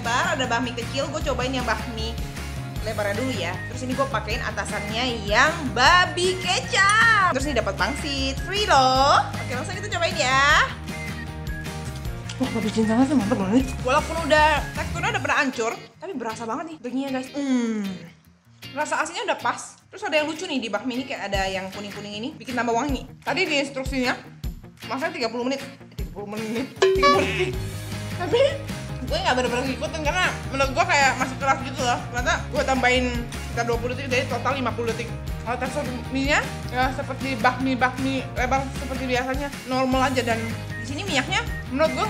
lebar, ada bakmi kecil. Gue cobain yang bakmi lebarnya dulu ya. Terus ini gue pakein atasannya yang babi kecap. Terus ini dapat pangsit free loh. Oke, langsung kita cobain ya. Wah, babi cincangnya sih mantap banget. Walaupun udah teksturnya udah pernah hancur, tapi berasa banget nih dagingnya guys. Rasa asinnya udah pas. Terus ada yang lucu nih di bakmi ini, kayak ada yang kuning-kuning ini, bikin tambah wangi. Tadi di instruksinya masaknya 30 menit. 30 menit. Tapi gue nggak bener-bener ngikutin karena menurut gue kayak masih keras gitu loh. Ternyata gue tambahin sekitar 20 detik, jadi total 50 detik. Kalau tekstur mie-nya ya seperti bakmi lebar seperti biasanya, normal aja. Dan di sini minyaknya menurut gue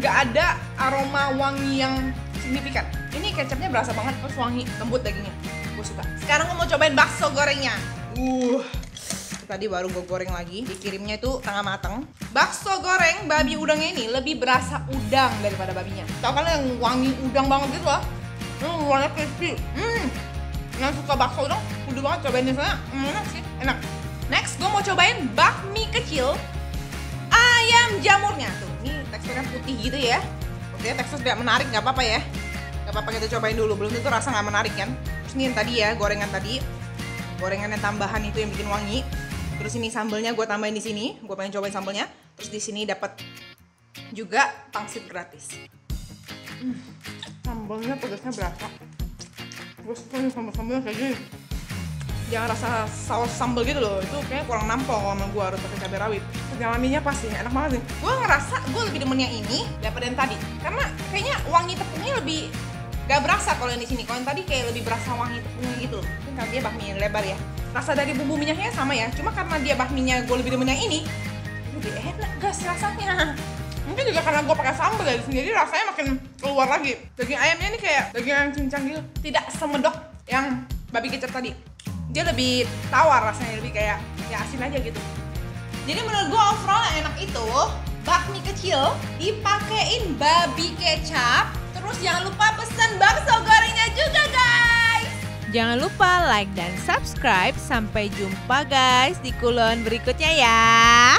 nggak ada aroma wangi yang signifikan. Ini kecapnya berasa banget, terus wangi, lembut dagingnya. Gue suka. Sekarang gue mau cobain bakso gorengnya. Tadi baru gue goreng lagi, dikirimnya itu tengah matang. Bakso goreng babi udangnya ini lebih berasa udang daripada babinya. Tau kan yang wangi udang banget gitu loh. Warnanya crispy. Yang suka bakso udang, udah banget cobain di sana. Enak sih, enak. Next, gue mau cobain bakmi kecil ayam jamurnya. Tuh, ini teksturnya putih gitu ya. Oke, tekstur tidak menarik, nggak apa-apa ya. Nggak apa-apa, kita cobain dulu. Belum tentu rasa nggak menarik kan. Terus ini yang tadi ya, gorengan tadi. Gorengan yang tambahan itu yang bikin wangi. Terus ini sambelnya gue tambahin di sini. Gue pengen cobain sambelnya. Terus di sini dapat juga pangsit gratis. Sambelnya pedasnya berasa. Gue suka nih sambel-sambelnya kayak gini. Jangan rasa saus sambel gitu loh. Itu kayaknya kurang nampol kalau gue harus pakai cabai rawit. Perjalanannya pas sih, enak banget sih. Gue ngerasa gue lebih demen yang ini daripada yang tadi. Karena kayaknya wangi tepungnya lebih gak berasa kalau yang di sini. Kalau yang tadi kayak lebih berasa wangi tepungnya gitu. Mungkin karena dia bakmi lebar ya. Rasa dari bumbu minyaknya sama ya. Cuma karena dia bakminya gue lebih demen yang ini, lebih enak guys rasanya. Mungkin juga karena gue pakai sambal dari sendiri, rasanya makin keluar lagi. Daging ayamnya ini kayak daging ayam cincang gitu. Tidak semedok yang babi kecap tadi. Dia lebih tawar rasanya, lebih kayak ya asin aja gitu. Jadi menurut gue overall yang enak itu bakmi kecil dipakein babi kecap. Terus jangan lupa pesen bakso gorengnya juga guys. Jangan lupa like dan subscribe. Sampai jumpa guys di kulon berikutnya ya.